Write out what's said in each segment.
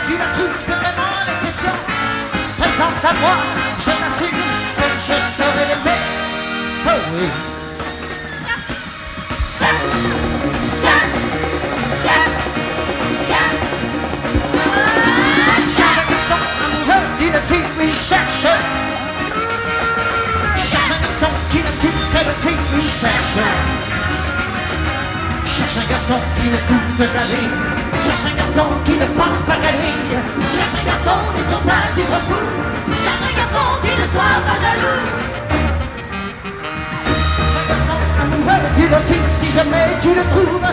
tu la trouves, c'est vraiment l'exception. Présente à moi, je t'assure que je saurai l'aimer. Oh oui. Cherche, cherche, cherche, cherche. Cherche un garçon amoureux d'une fille, oui, cherche. Cherche un garçon qui n'aime qu'une seule fille, oui, cherche. Cherche un garçon qui ne toute sa vie. Cherche un garçon qui ne pense pas qu'à lui. Cherche un garçon ni trop sage ni trop fou. Cherche un garçon qui ne soit pas jaloux. Cherche un garçon amoureux d'une fille, si jamais tu le trouves.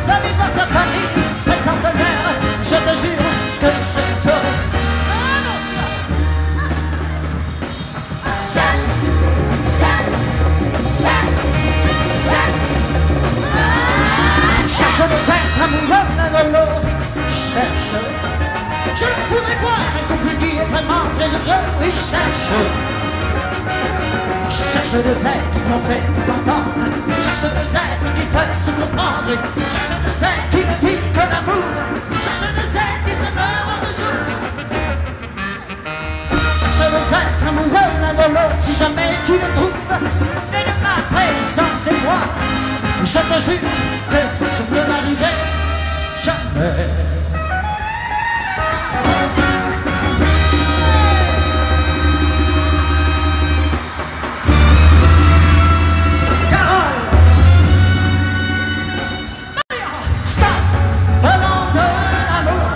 Va vivre dans sa famille, présente de mère. Je te jure que je saurai. Cherche, cherche, cherche, cherche. Cherche des êtres amoureux l'un de l'autre. Cherche. Je voudrais voir un couple qui est vraiment très heureux. Oui, cherche. Cherche des êtres qui sont faits pour s'entendre. Cherche des êtres qui peuvent se comprendre. Cherche des êtres qui ne vivent que l'amour. Cherche des êtres qui se meurent en 2 jours. Cherche des êtres amoureux l'un de l'autre. Si jamais tu le trouves, fais-le-moi, présentez-moi. Je te jure que je ne peux m'arriver jamais. Carole! Stop! Venons de l'amour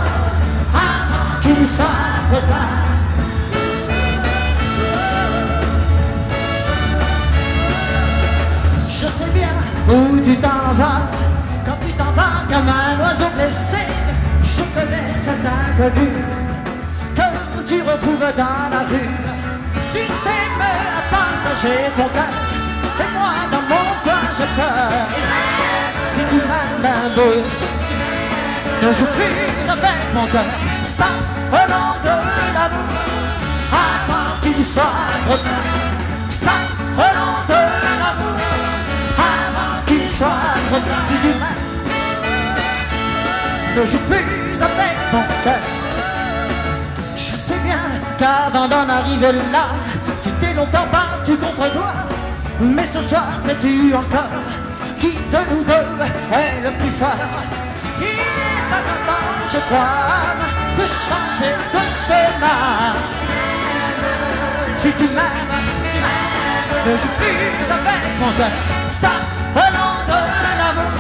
avant qu'il soit trop tard. Je sais bien où tu t'en vas, quand tu t'en vas comme un oiseau blessé. Je connais cet inconnu que tu retrouves dans la rue. Tu t'aimes à partager ton cœur, et moi dans mon coin j'ai peur. Si tu m'aimes un peu, ne joue plus avec mon cœur. Stop au nom de l'amour avant qu'il soit trop tard. Stop au nom de l'amour avant qu'il soit trop tard. Si tu m'aimes, ne joue plus avec mon cœur. Je sais bien qu'avant d'en arriver là, tu t'es longtemps battu contre toi. Mais ce soir, sais-tu encore qui de nous deux est le plus fort? Il est temps, je crois, de changer de chemin. Si tu m'aimes, ne joue plus avec mon cœur. Stop au nom de l'amour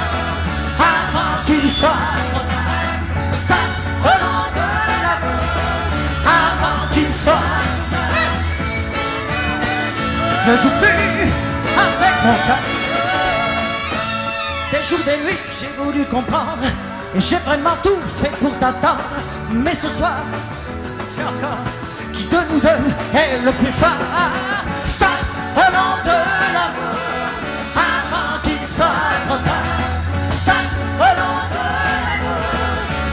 avant qu'il soit trop tard. Stop au nom de l'amour avant qu'il soit. Ne joue plus avec mon cœur. Des jours, des nuits, j'ai voulu comprendre et j'ai vraiment tout fait pour t'attendre. Mais ce soir, c'est encore qui de nous deux est le plus fort. Stop au nom de l'amour avant qu'il soit trop tard. Stop au nom de l'amour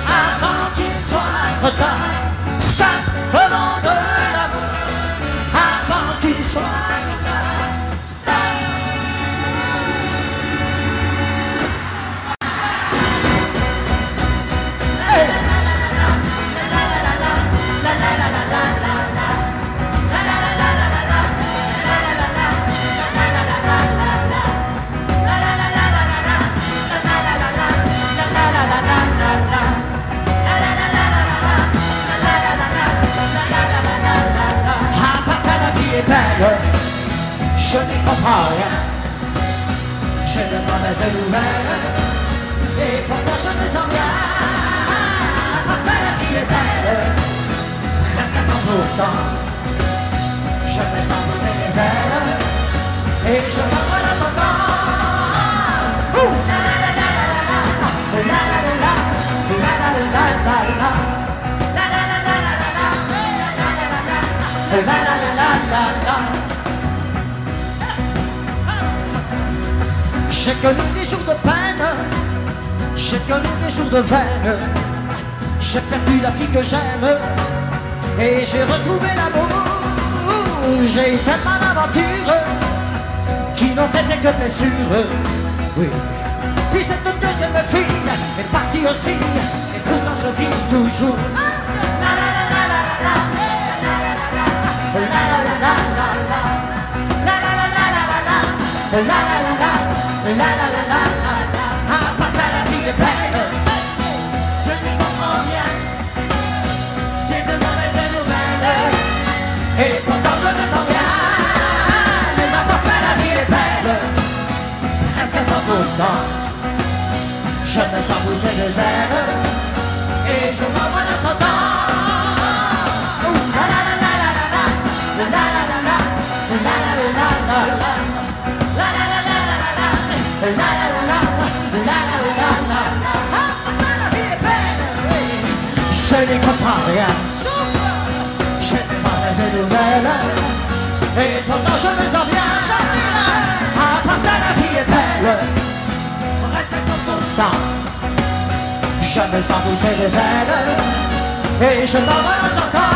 avant qu'il soit trop tard. Stop au nom de l'amour avant qu'il soit trop tard. Je n'y comprends rien. J'ai de mauvaises nouvelles et pourtant je me sens bien. Parce que la vie est belle, presque à 100%. Je me sens pousser les ailes et je m'envoie la chantant. La la la la la la la la la la la la la la la la la la. J'ai connu des jours de peine, j'ai connu des jours de veine. J'ai perdu la fille que j'aime et j'ai retrouvé l'amour. J'ai eu tellement d'aventures qui n'ont été que blessures. Oui. Puis cette deuxième fille est partie aussi et pourtant je vis toujours. Par ça la vie est belle. Je n'y comprends rien. J'ai de mauvaises nouvelles. Et pourtant je me sens bien. Mais à part ça la vie est belle. Presque à 100%. Je me sens pousser des ailes. Et je m'envoie en chantant. La la la la la la la la la la la la la la la la la. La la la la la la la la la la la. Ah, ça la vie est belle. Je n'y comprends rien. Je n'ai pas les nouvelles. Et pourtant je me sens bien. Ah, par ça la vie est belle. Reste à 100%. Je me sens pousser des ailes. Et je m'envole en chantant.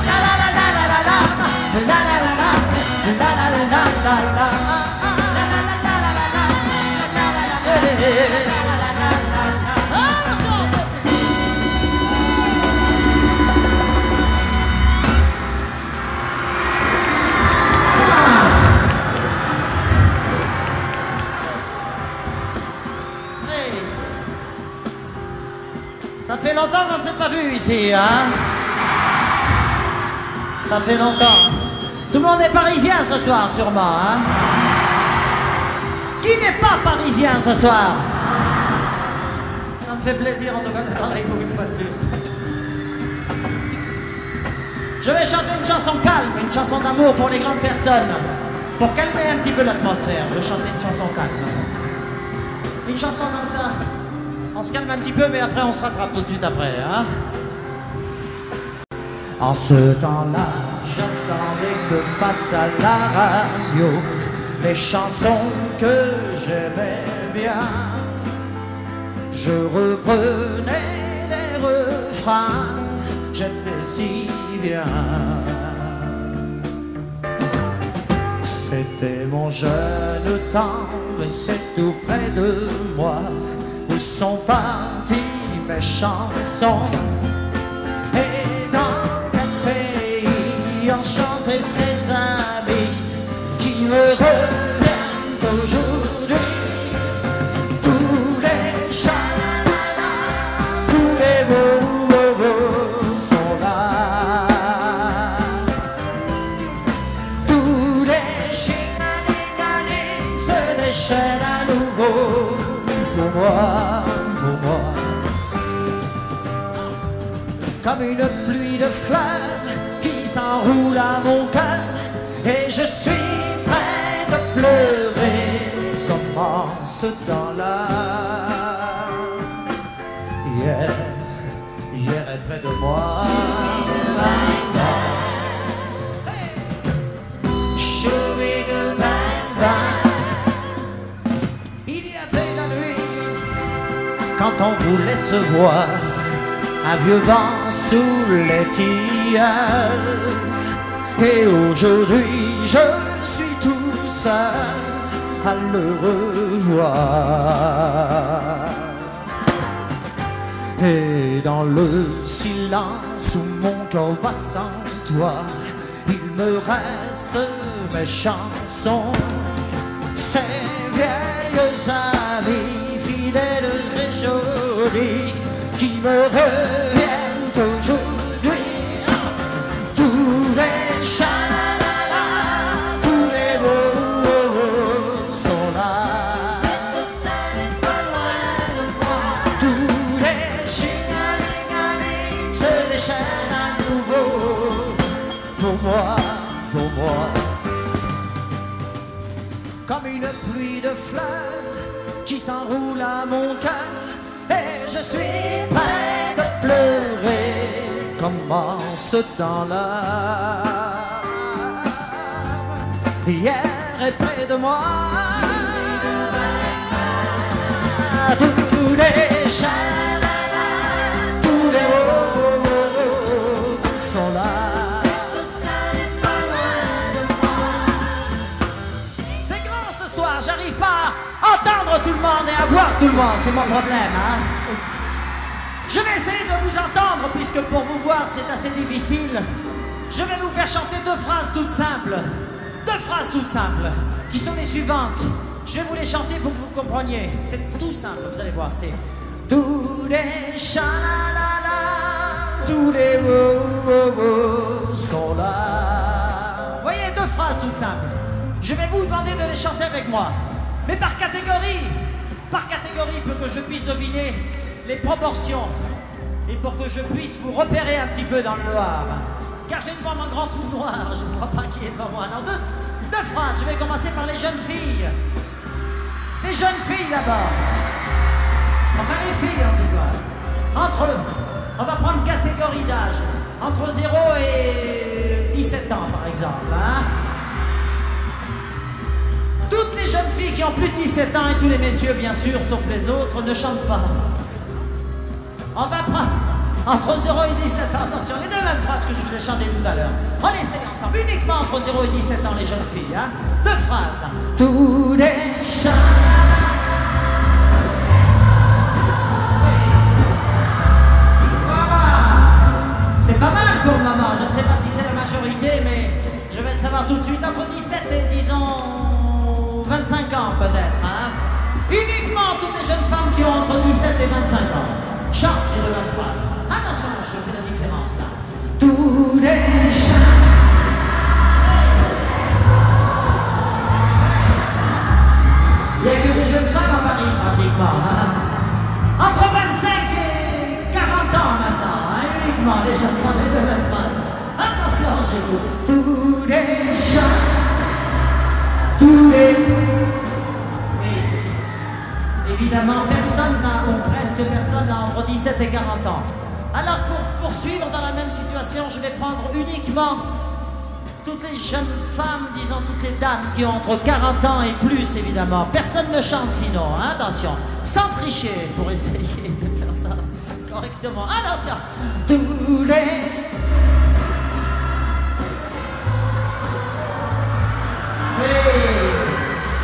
La la la la la la la. La la la la. La la la la la la. Ça fait longtemps qu'on ne s'est pas vu ici, hein? Ça fait longtemps. Tout le monde est parisien ce soir, sûrement, hein? Qui n'est pas parisien ce soir? Ça me fait plaisir en tout cas d'être avec vous une fois de plus. Je vais chanter une chanson calme, une chanson d'amour pour les grandes personnes. Pour calmer un petit peu l'atmosphère, je vais chanter une chanson calme. Une chanson comme ça. On se calme un petit peu, mais après on se rattrape tout de suite après, hein? En ce temps-là, j'attendais que passe à la radio les chansons que j'aimais bien. Je reprenais les refrains, j'étais si bien. C'était mon jeune temps, mais c'est tout près de moi. Où sont parties mes chansons? Et dans quel pays ont chanté ces amis qui me reviennent aujourd'hui? Tous les chats, tous les beaux sont là. Tous les chinalingalings se déchaînent à nouveau. Pour moi, comme une pluie de fleurs qui s'enroule à mon cœur, et je suis prêt de pleurer comme en ce temps-là. Hier est près de moi. Quand on voulait se voir, un vieux banc sous les tilleuls. Et aujourd'hui je suis tout seul à le revoir. Et dans le silence où mon cœur bat sans toi, il me reste mes chansons, ces vieilles amies fidèles et jolies qui me reviennent aujourd'hui. Tous les chalala, tous les beaux sont là. Tous les chingalingaling se déchaînent à nouveau. Pour moi, comme une pluie de fleurs qui s'enroule à mon cœur, et je suis prêt de pleurer comme en ce temps-là. Hier est près de moi, tous les chalala, tous les hauts sont là. C'est grand ce soir, j'arrive pas à entendre tout le monde et à voir tout le monde, c'est mon problème, hein. Je vais essayer de vous entendre, puisque pour vous voir c'est assez difficile. Je vais vous faire chanter deux phrases toutes simples. Deux phrases toutes simples, qui sont les suivantes. Je vais vous les chanter pour que vous compreniez. C'est tout simple, vous allez voir. C'est tous les cha-la-la-la, tous les wo-wo-wo sont là. Vous voyez, deux phrases toutes simples. Je vais vous demander de les chanter avec moi. Mais par catégorie. Par catégorie, pour que je puisse deviner les proportions. Et pour que je puisse vous repérer un petit peu dans le noir. Car j'ai devant mon grand trou noir, je ne crois pas qu'il est devant moi. Alors deux phrases, je vais commencer par les jeunes filles. Les jeunes filles d'abord. Enfin les filles en tout cas. On va prendre catégorie d'âge. Entre 0 et 17 ans par exemple. Hein? Toutes les jeunes filles qui ont plus de 17 ans et tous les messieurs bien sûr, sauf les autres, ne chantent pas. On va prendre entre 0 et 17 ans, attention, les deux mêmes phrases que je vous ai chantées tout à l'heure. On essaye ensemble, uniquement entre 0 et 17 ans, les jeunes filles. Hein? Deux phrases là. Tous les chats. Voilà. C'est pas mal pour le moment. Je ne sais pas si c'est la majorité, mais je vais le savoir tout de suite. Entre 17 et disons 25 ans peut-être. Hein? Uniquement toutes les jeunes femmes qui ont entre 17 et 25 ans. Chante ces deux mêmes phrases. Attention, je fais la différence là. Tous les chats. Il n'y a que des jeunes femmes à Paris pratiquement. Hein? Entre 25 et 40 ans maintenant. Hein? Uniquement les jeunes femmes, les deux mêmes phrases. Attention, j'écoute. Tous les chats. Tous les... Évidemment, personne n'a, ou presque personne n'a entre 17 et 40 ans. Alors pour poursuivre dans la même situation, je vais prendre uniquement toutes les jeunes femmes, disons toutes les dames qui ont entre 40 ans et plus, évidemment. Personne ne chante sinon, hein, attention. Sans tricher, pour essayer de faire ça correctement. Attention. Tous les...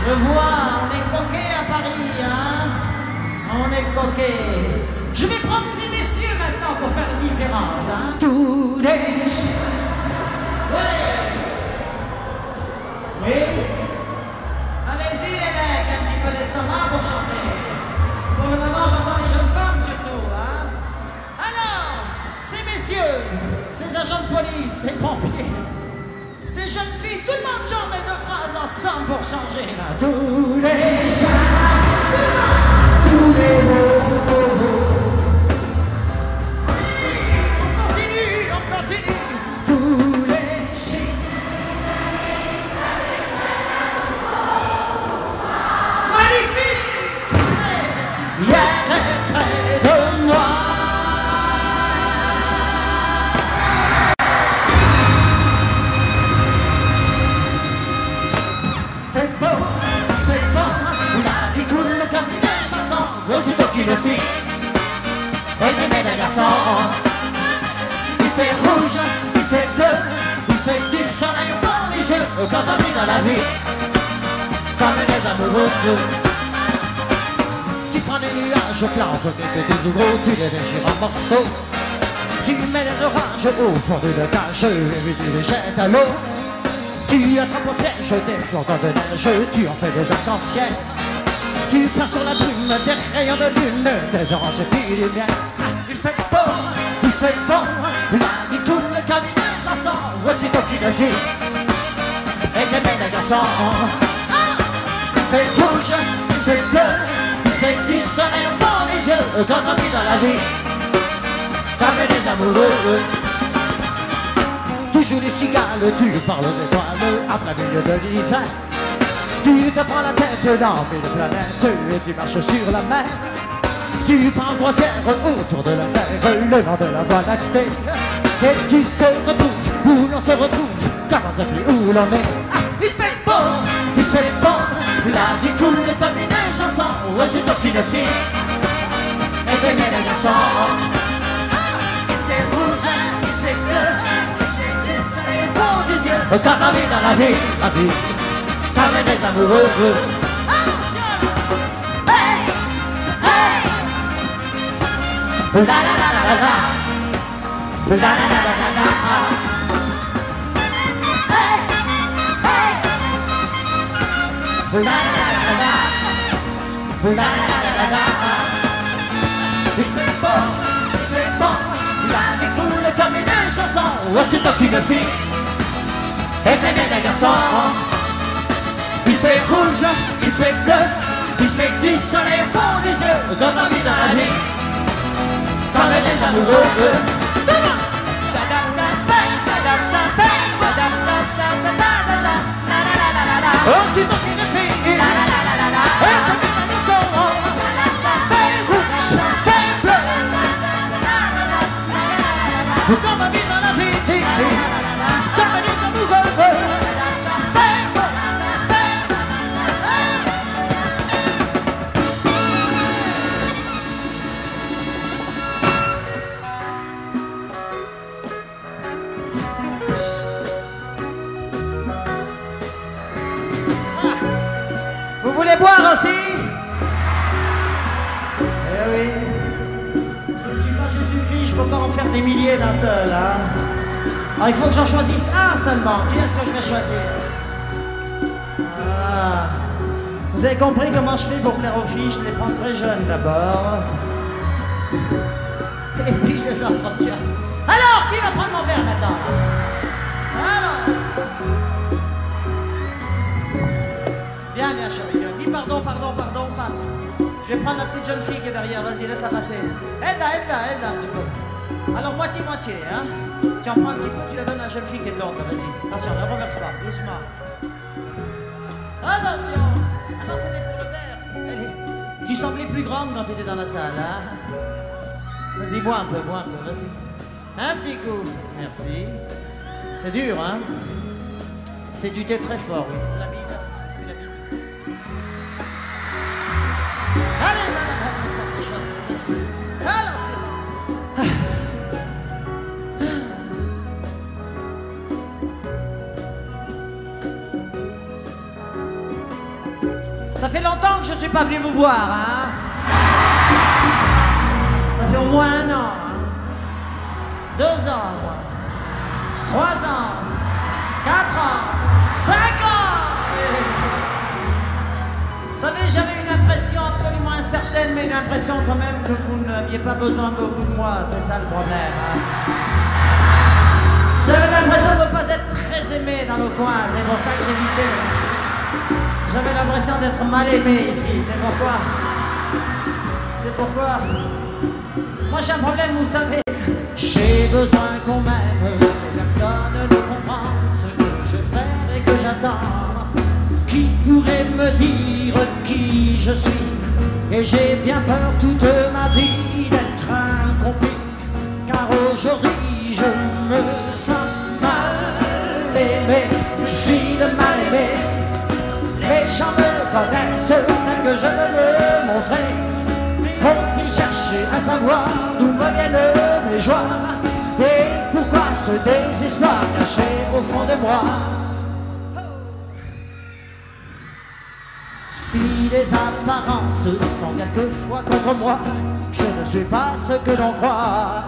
Je vois, on est coquets à Paris, hein? On est coquets. Je vais prendre ces messieurs maintenant pour faire la différence, hein? Tous les... Oui. Allez-y les mecs, un petit peu l'estomac pour chanter. Pour le moment, j'entends les jeunes femmes surtout, hein? Alors, ces messieurs, ces agents de police, ces pompiers, ces jeunes filles, tout le monde chante les deux phrases ensemble pour changer là. Tous les chats, tous les mots. On continue, on continue. Tous les chiens. Magnifique. Hier près de moi. Aussitôt qu'il le fit, elle aimait les garçons. Il fait rouge, il fait bleu, il fait du soleil au fond des yeux. Quand on vit dans la vie, comme les amoureux, tu prends des nuages blancs, des petits ou gros, tu les déchires en morceaux. Tu mets les orages au fond de la cage et tu les jettes à l'eau. Tu attrapes au piège des flocons de neige, tu en fais des arcs-en-ciel. Tu passes sur la brume des rayons de lune, des oranges et puis du miel. Il fait bon, la vie tourne comme une chanson. Aussitôt qu'il le vit, et qu'il met les garçons. Il fait rouge, il fait bleu, il fait du soleil au fond des yeux. Quand on vit dans la vie, comme les amoureux. Tu joues les cigales, tu parles des étoiles, à plein milieu de l'hiver. Tu te prends la tête dans mille planètes et tu marches sur la mer. Tu pars en croisière autour de la Terre, le long de la Voie lactée. Et tu te retrouves où l'on se retrouve, quand on sait plus où l'on est. Ah, il fait bon, la vie coule comme une chanson. Aussitôt qu'il le fit, et qu'il met les garçons. Il fait rouge, il fait bleu, il fait du soleil au fond des yeux. Quand on vit dans la vie, comme des amoureux. Hey, hey. La la la la la la. La la la la la la. Il fait bon, la vie coule comme une chanson. Aussitôt qu'une fille est aimée d'un garçon, il fait rouge, il fait bleu, il fait du soleil au fond des yeux, donne envie dans la vie, quand les amoureux. Aussitôt qu'une fille est aimée d'un garçon, fait rouge, fait bleu, comme la vie dans la vie, comme les amoureux. Vous voulez boire aussi? Eh oui. Je ne suis pas Jésus-Christ, je peux pas en faire des milliers d'un seul, hein. Alors il faut que j'en choisisse un seulement. Qui est-ce que je vais choisir? Voilà. Vous avez compris comment je fais pour plaire aux filles? Je les prends très jeunes d'abord. Et puis je les entretiens. Alors, qui va prendre mon verre maintenant? Alors. Viens, viens chérie, viens. Dis pardon, passe. Je vais prendre la petite jeune fille qui est derrière, vas-y, laisse-la passer. Aide-la un petit peu. Alors moitié-moitié, hein. Tu en prends un petit peu, tu la donnes à la jeune fille qui est de l'autre, vas-y. Attention, ne renverse pas, doucement. Attention. Ah non, c'était pour le verre. Allez. Tu semblais plus grande quand tu étais dans la salle, hein. Vas-y, bois un peu, vas-y. Un petit coup, merci. C'est dur, hein. C'est du thé très fort, oui. La mise. Allez, alors c'est... Ça fait longtemps que je ne suis pas venu vous voir, hein. Ça fait au moins 1 an, hein. 2 ans, moi. 3 ans. 4 ans. 5 ans. Vous savez, j'avais une impression absolument incertaine, mais une impression quand même que vous n'aviez pas besoin beaucoup de moi, c'est ça le problème. Hein. J'avais l'impression de ne pas être très aimé dans le coin, c'est pour ça que j'évitais. J'avais l'impression d'être mal aimé ici, c'est pourquoi. Moi j'ai un problème, vous savez. J'ai besoin qu'on m'aime, personne ne comprend ce que j'espère et que j'attends. Qui pourrait me dire qui je suis? Et j'ai bien peur toute ma vie d'être incompris. Car aujourd'hui je me sens mal aimé. Je suis le mal aimé. Les gens me connaissent tel que je veux me montrer. Ont-ils cherché à savoir d'où me viennent mes joies? Et pourquoi ce désespoir caché au fond de moi? Si les apparences sont quelquefois contre moi, je ne suis pas ce que l'on croit.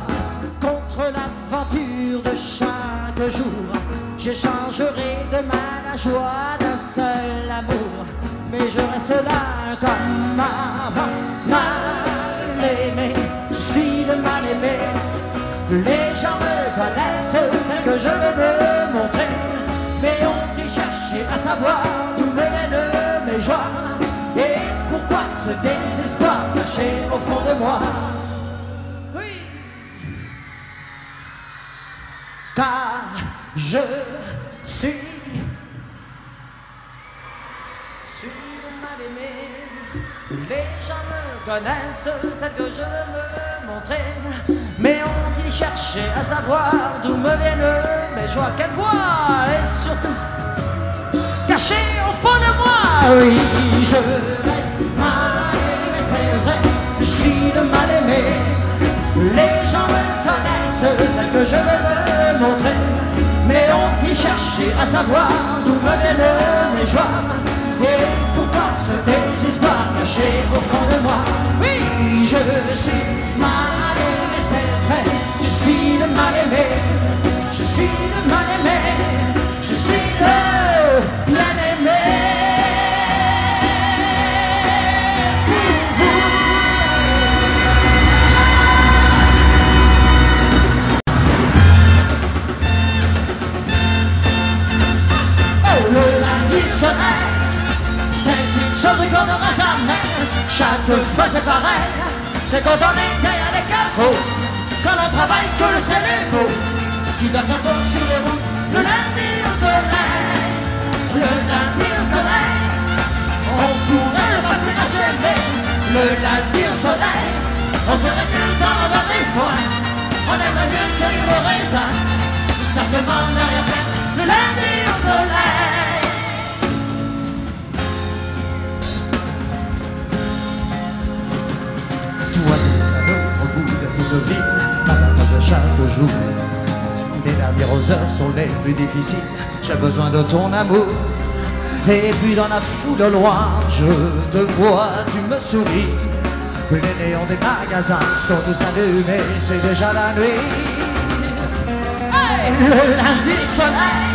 Contre l'aventure de chaque jour, j'échangerai demain la joie d'un seul amour. Mais je reste là comme avant, mal aimé. Je suis le mal aimé. Les gens me connaissent tel que je veux me montrer. Mais ont-ils cherché à savoir d'où me viennent mes joies? Et pourquoi ce désespoir caché au fond de moi? Oui. Car je suis le mal aimé. Les gens me connaissent tel que je veux me montrer. Mais ont-ils cherché à savoir d'où me viennent mes joies? Quelle voix? Et surtout caché au fond de moi. Oui, je reste mal aimé, c'est vrai. Je suis le mal aimé. Les gens me connaissent tel que je veux me montrer. Mais ont-ils cherché à savoir d'où me viennent mes joies? Et pourquoi ce désespoir caché au fond de moi? Oui, je suis mal aimé, c'est vrai. Je suis le mal aimé. Je suis le mal aimé. Je suis le bien aimé. soleil. C'est une chose qu'on n'aura jamais. Chaque fois c'est pareil. C'est quand on est derrière les capots, quand on travaille que le ciel est beau, qui doit faire beau sur les routes. Le lundi au soleil, le lundi au soleil. On pourrait le passer à s'aimer. Le lundi au soleil, on se recule dans la bonne des fois. On aimerait mieux cueillir le raisin, tout simplement ne rien faire. Le lundi au soleil. Toi tu es à l'autre bout de cette ville, malade de chaque jour. Les dernières heures sont les plus difficiles, j'ai besoin de ton amour. Et puis dans la foule au loin, je te vois, tu me souris. Les néons des magasins sont tous allumés, c'est déjà la nuit. Hey, le lundi soleil,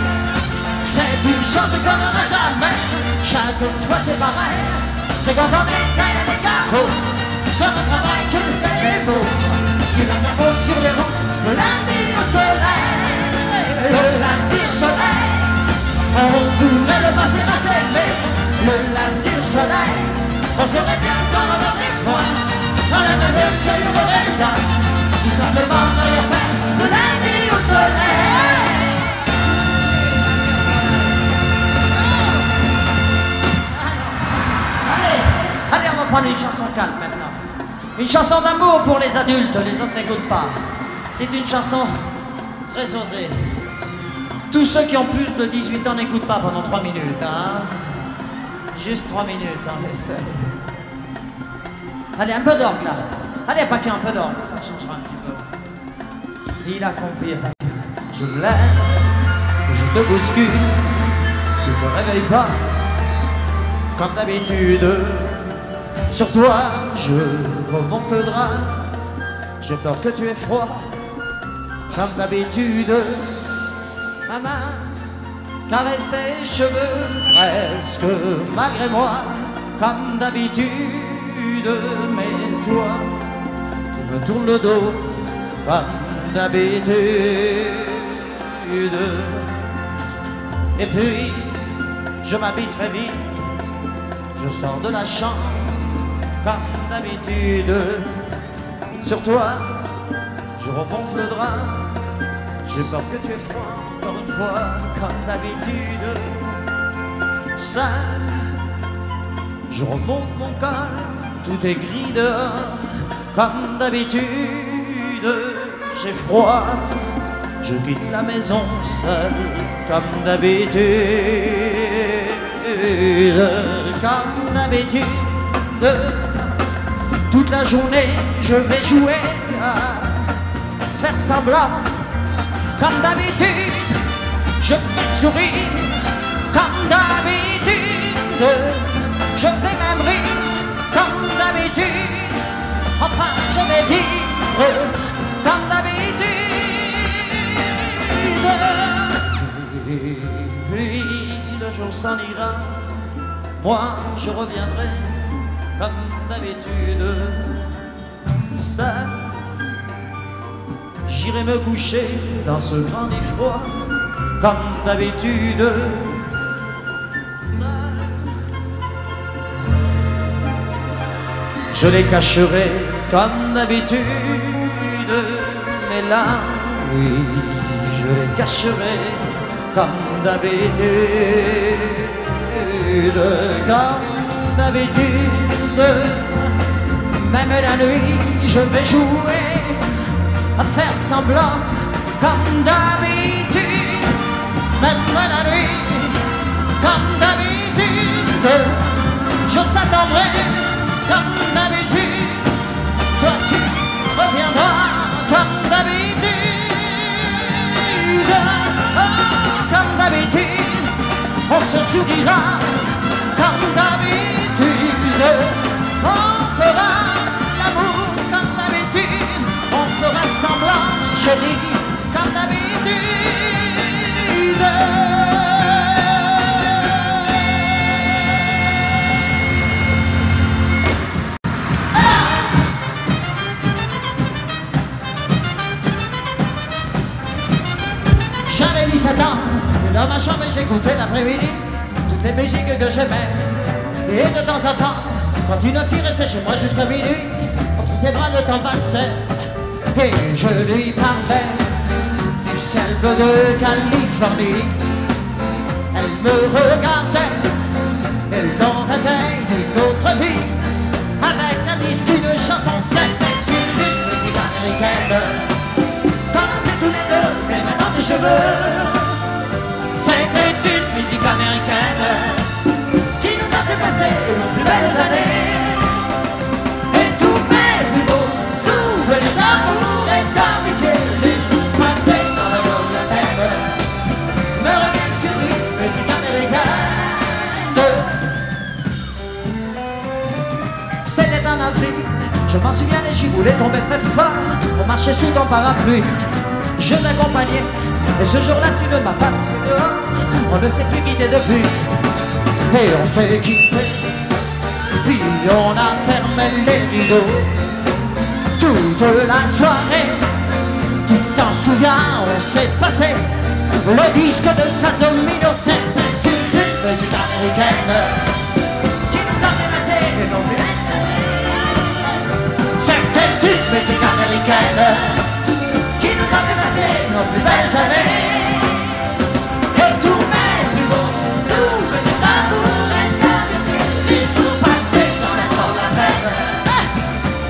c'est une chose qu'on n'aura jamais. Chaque fois c'est pareil, c'est quand on est derrière les carreaux, quand on travaille que le ciel est beau, qu'il va faire beau sur les routes. Le lundi au soleil, le lundi soleil. On pourrait le passer à s'aimer. Le lundi au soleil, on serait bien dans le vent des froids. On aimerait mieux cueillir le raisin, tout simplement ne rien faire. Le lundi au soleil. Allez, on va prendre une chanson calme maintenant. Une chanson d'amour pour les adultes, les autres n'écoutent pas. C'est une chanson très osée. Tous ceux qui ont plus de 18 ans n'écoutent pas pendant 3 minutes, hein. Juste 3 minutes, hein, essaye. Allez, un peu d'orgue, là. Allez, pas qu'un peu d'orgue, ça changera un petit peu. Il a compris. Je l'aime, je te bouscule, tu ne me réveilles pas, comme d'habitude. Sur toi, je remonte le drap, j'ai peur que tu aies froid, comme d'habitude. Ma main caresse tes cheveux, presque malgré moi, comme d'habitude. Mais toi, tu me tournes le dos, comme d'habitude. Et puis, je m'habille très vite, je sors de la chambre, comme d'habitude. Sur toi, je remonte le drap, j'ai peur que tu aies froid. Encore une fois, comme d'habitude, seul, je remonte mon col, tout est gris dehors, comme d'habitude. J'ai froid, je quitte la maison seul, comme d'habitude, comme d'habitude. Toute la journée, je vais jouer à faire semblant, comme d'habitude. Je vais sourire comme d'habitude. Je vais même rire comme d'habitude. Enfin, je vais vivre comme d'habitude. Et puis le jour s'en ira, moi je reviendrai comme d'habitude. Seul, j'irai me coucher dans ce grand lit froid, comme d'habitude. Seul, je les cacherai comme d'habitude. Mais là, oui, je les cacherai comme d'habitude. Comme d'habitude, même la nuit, je vais jouer à faire semblant, comme d'habitude. Même la nuit, comme d'habitude, je t'attendrai comme d'habitude. Toi tu reviendras comme d'habitude. Oh, comme d'habitude, on se sourira comme d'habitude. On fera l'amour comme d'habitude. On fera semblant, chérie, comme d'habitude. J'avais 17 ans, dans ma chambre j'écoutais l'après-midi. toutes les musiques que j'aimais. Et de temps en temps, quand une fille restait chez moi jusqu'à minuit, entre ses bras le temps passait. Et je lui parlais du ciel bleu de Californie. Elle me regardait et l'on rêvait d'une autre vie. Avec un disque, une chanson, c'était sur une musique américaine. Qu'on dansait tous les deux, mais maintenant ses cheveux. C'était une musique américaine qui nous a fait passer nos plus belles années. Et tous mes plus beaux souvenirs d'amour et d'amitié, les jours passés dans la jolie terre, me reviennent sur une musique américaine. C'était en avril, je m'en souviens, les giboulées tombaient très fort. On marchait sous ton parapluie, je t'accompagnais. Et ce jour-là, tu ne m'as pas laissé dehors. On ne s'est plus quitté depuis. Et on s'est quitté, puis on a fermé les rideaux. Toute la soirée, tu t'en souviens, on s'est passé le disque de Fazomino. C'était sur une musique américaine qui nous a fait passer nos plus belles années. C'était une musique américaine qui nous a fait passer nos plus belles années. Et tous mes plus beaux souvenirs d'amour et d'amitié, les jours passés dans la chambre à terre,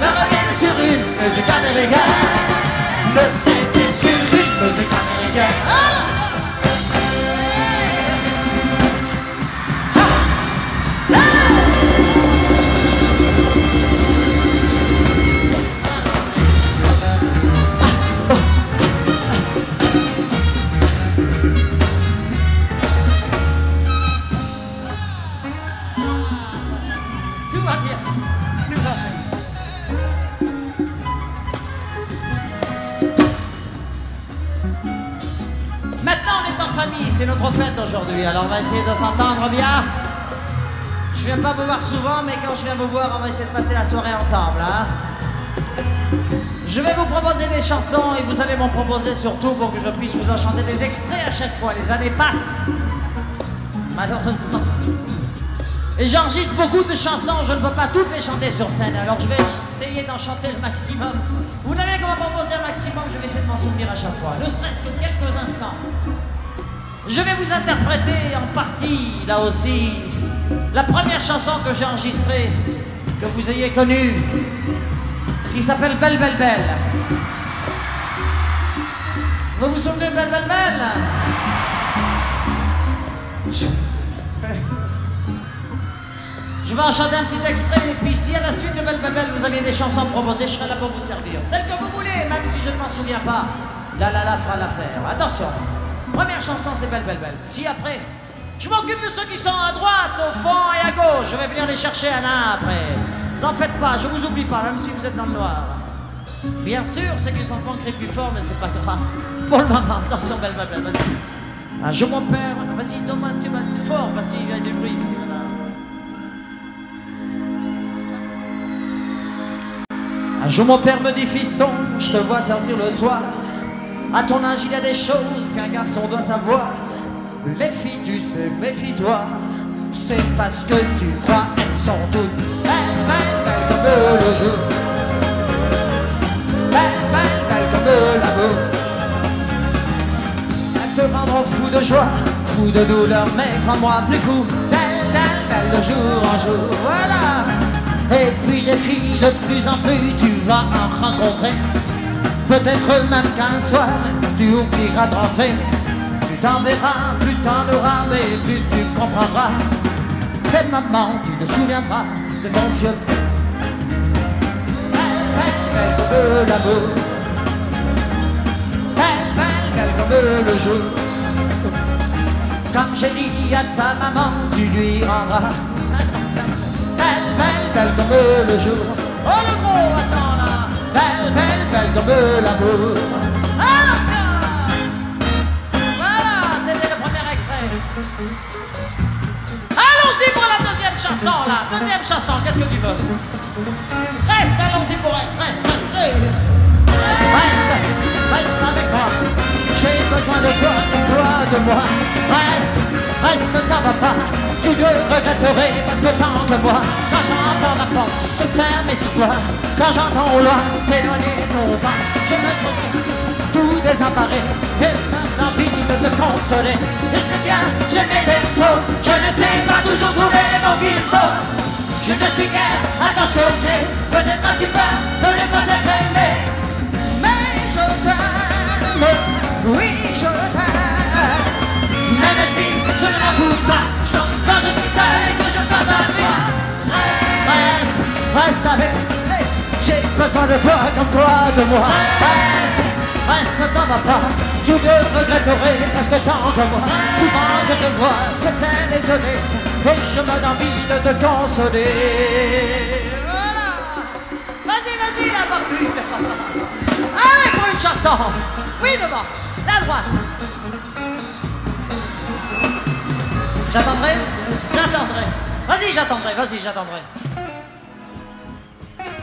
me reviennent sur une musique américaine. Le CD sur une musique américaine. C'est notre fête aujourd'hui, alors on va essayer de s'entendre bien. Je viens pas vous voir souvent, mais quand je viens vous voir, on va essayer de passer la soirée ensemble, hein. Je vais vous proposer des chansons et vous allez m'en proposer surtout pour que je puisse vous en chanter des extraits à chaque fois. Les années passent, malheureusement. Et j'enregistre beaucoup de chansons, je ne peux pas toutes les chanter sur scène, alors je vais essayer d'en chanter le maximum. Vous n'avez qu'à me proposer un maximum, je vais essayer de m'en souvenir à chaque fois, ne serait-ce que quelques instants. Je vais vous interpréter en partie, là aussi, la première chanson que j'ai enregistrée, que vous ayez connue, qui s'appelle Belle Belle Belle. Vous vous souvenez de Belle Belle Belle? Je vais en chanter un petit extrait, et puis si à la suite de Belle Belle Belle, vous aviez des chansons à me proposer, je serai là pour vous servir. Celle que vous voulez, même si je ne m'en souviens pas. La fera l'affaire. Attention. Première chanson, c'est Belle Belle Belle. Si après, je m'occupe de ceux qui sont à droite, au fond et à gauche. Je vais venir les chercher un à un après. Vous en faites pas, je vous oublie pas, même si vous êtes dans le noir. Bien sûr, ceux qui sont pas crient plus fort, mais c'est pas grave. Pour le moment, attention, Belle Belle Belle, vas-y. Un jour mon père, vas-y, donne-moi un petit peu fort, parce qu'il y a du bruit ici, voilà. Un jour mon père me dit, fiston, je te vois sortir le soir. À ton âge, il y a des choses qu'un garçon doit savoir. Les filles, tu sais, méfie-toi. C'est parce que tu crois elles sont toutes belles, belles, belles comme le jour. Belles, belles, belles comme l'amour. Elles te rendront fou de joie, fou de douleur, mais crois-moi plus fou. Belles, belles, belles de jour en jour, voilà. Et puis les filles, de plus en plus, tu vas en rencontrer. Peut-être même qu'un soir, tu oublieras de rentrer. Plus t'en verras, plus t'en auras, mais plus tu comprendras. C'est maman, tu te souviendras de ton vieux. Belle, belle, belle comme l'amour. Belle, belle, belle comme le jour. Comme j'ai dit à ta maman, tu lui rendras. Belle, belle, belle comme le jour. Oh le gros, attends là. Belle, belle, belle comme l'amour. Voilà, c'était le premier extrait. Allons-y pour la deuxième chanson, là. Deuxième chanson, qu'est-ce que tu veux? Reste, allons-y pour reste. Reste avec moi. J'ai besoin de toi de moi. Reste, t'en vas pas. Tu regretterai parce que tant que moi, quand j'entends ma porte se fermer sur toi, quand j'entends au loin s'éloigner ton pas, je me sens tout désemparé et l'envie de te consoler. Je sais bien, j'ai mes défauts, je ne sais pas toujours trouver mon qu'il faut. Je ne suis guère attentionné, peut-être un petit peu de ne pas être aimé, mais je t'aime, oui je t'aime. Même si je ne m'en fous pas, sauf quand je suis seul et que je passe à toi. Reste avec moi, j'ai besoin de toi comme toi de moi. Reste dans ma part, tu me regretterais presque tant que moi. Souvent je te vois, c'était désolé, et je me donne envie de te consoler. Voilà. Vas-y, la barbue. Allez pour une chanson. Oui, devant, la droite. J'attendrai. Vas-y, j'attendrai.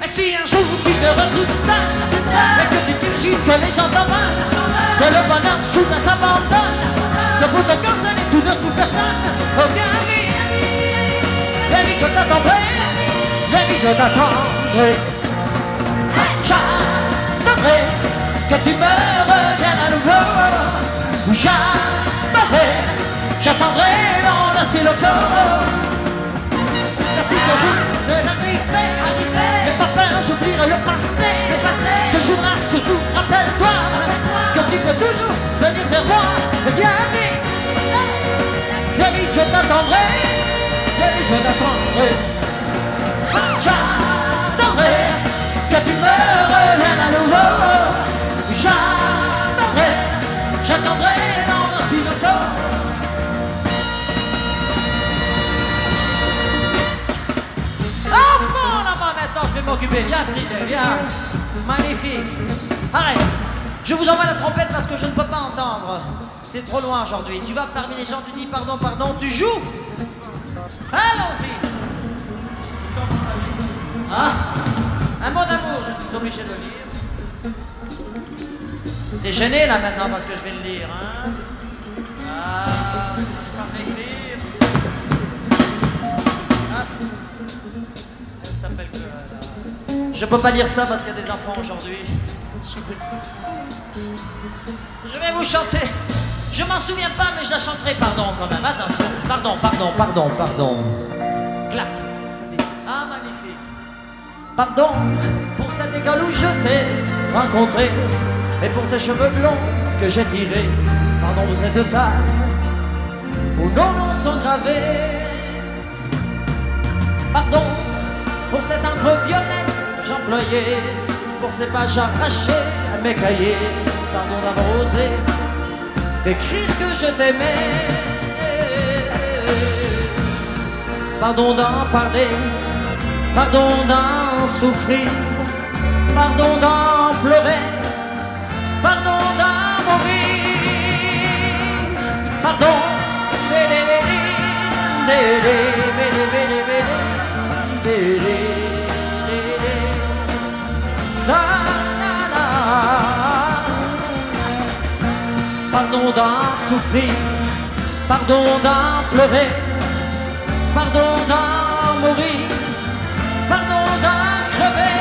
Et si un jour tu te retrouves seul, et que tu t'imagines que les gens t'abandonnent, que le bonheur soudain t'abandonne, que pour te consoler tu ne trouves personne, oh viens vite, je t'attendrai, je t'attendrai. J'attendrai que tu me reviennes à nouveau. J'attendrai dans le silence. Car si ce jour de l'arrivée, n'aie pas peur, j'oublierai le passé. Ce jour-là, surtout, rappelle-toi que tu peux toujours venir vers moi. Et viens vite, je t'attendrai, J'attendrai que tu me reviennes à nouveau. J'attendrai dans le silence. Enfant là-bas maintenant, je vais m'occuper. Viens Frisé, viens. Magnifique. Arrête. Je vous envoie la trompette parce que je ne peux pas entendre. C'est trop loin aujourd'hui. Tu vas parmi les gens, tu dis pardon, tu joues. Allons-y. Ah, un mot d'amour, je suis obligé de le lire. T'es gêné là maintenant parce que je vais le lire, hein? Ah, je vais pas l'écrire. Ah. Elle s'appelle que... Je peux pas lire ça parce qu'il y a des enfants aujourd'hui. Je vais vous chanter. Je m'en souviens pas, mais je la chanterai. Pardon quand même, attention. Pardon. Clac. Vas-y. Ah, magnifique. Pardon pour cette école où je t'ai rencontré, et pour tes cheveux blonds que j'ai tirés. Pardon pour cette table où nos noms sont gravés. Pardon pour cette encre violette j'employais, pour ces pages arrachées à mes cahiers. Pardon d'avoir osé d'écrire que je t'aimais. Pardon d'en parler, pardon d'en souffrir, pardon d'en pleurer, pardon d'en mourir. Pardon, pardon d'en souffrir, pardon d'en pleurer, pardon d'en mourir, pardon d'en crever.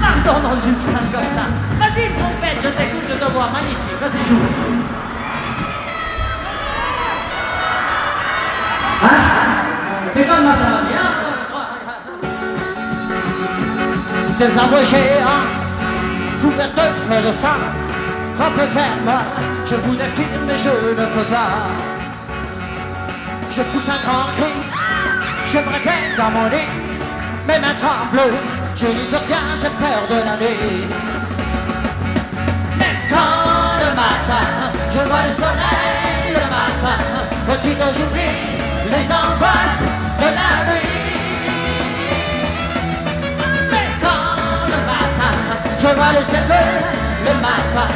Pardon dans une salle comme ça. Vas-y trompette, je t'écoute, je te vois, magnifique. Vas-y joue. Fais comme matin, vas-y. 1, 2, 3. Des arbres géants couverts de fleurs de sang, frappe vers moi, je vous défile mais je ne peux pas. Je pousse un grand cri, je me réveille dans mon lit, mes mains tremblent, je n'y peux rien, j'ai peur de la nuit. Mais quand le matin, je vois le soleil le matin, petite j'oublie les angoisses de la nuit. Mais quand le matin, je vois le ciel bleu, le matin,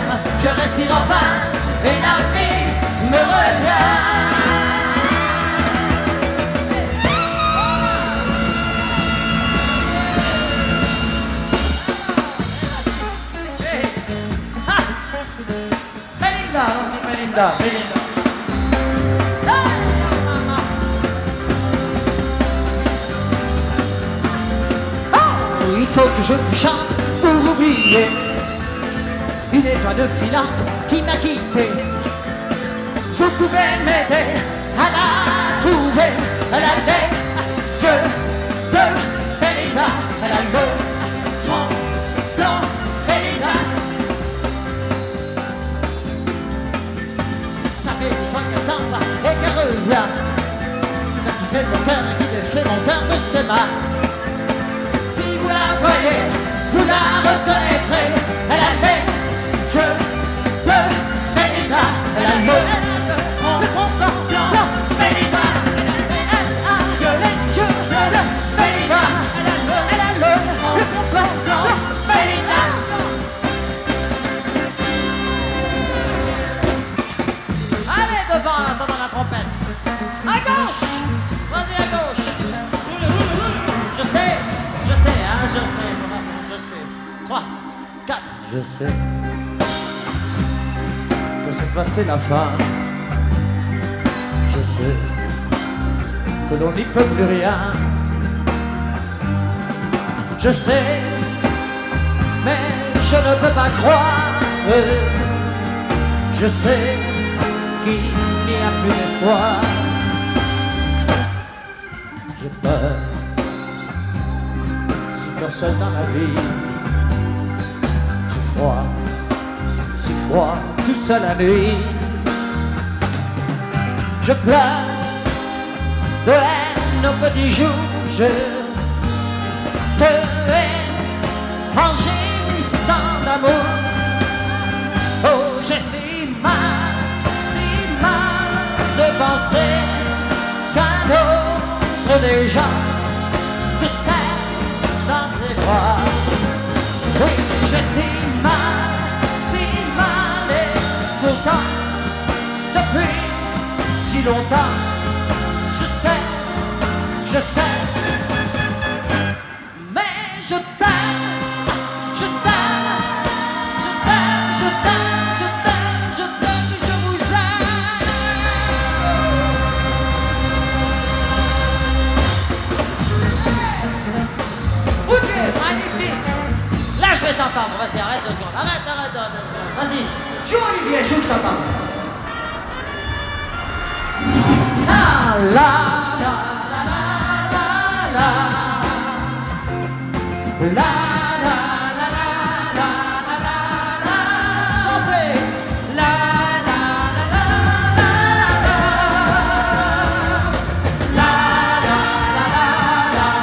je respire enfin et la vie me revient. Melinda, c'est Melinda, Melinda. Il faut que je vous chante pour oublier une étoile filante qui m'a quitté. Vous pouvez m'aider à la trouver, à la des yeux bleus, Melinda, elle a le front blanc, Melinda. Ça fait des fois qu'elle s'en va et qu'elle revient. C'est un qui fait mon cœur et qui défait mon cœur de schéma. Si vous la voyez, vous la reconnaîtrez. Elle a les yeux bleus, Melinda. Elle a le front blanc, blanc, Melinda. Elle a les yeux bleus, Melinda. Elle a le front blanc, blanc, Melinda. Allez devant en attendant la trompette. À gauche. Vas-y à gauche. Je sais, hein, je sais, mon amour, je sais. 3, 4. Je sais que cette fois c'est la fin. Je sais que l'on n'y peut plus rien. Je sais, mais je ne peux pas croire. Je sais qu'il n'y a plus d'espoir. J'ai peur. Si personne dans la vie, j'ai froid, si froid, tout seul la nuit. Je pleure de haine aux petits jours, je te hais en gémissant d'amour. Oh, j'ai si mal de penser qu'un autre déjà te serre dans tes bras. Oui, j'ai si mal et pourtant depuis si longtemps je sais mais je t'aime, je t'aime, je t'aime, je t'aime, je t'aime, je t'aime, je vous aime. Ok, magnifique. Là je vais t'entendre, vas-y, arrête 2 secondes, arrête, vas-y. Joue Olivier, joue que je t'entende. La la la la la la la la la la. Chantez. La la la la la la la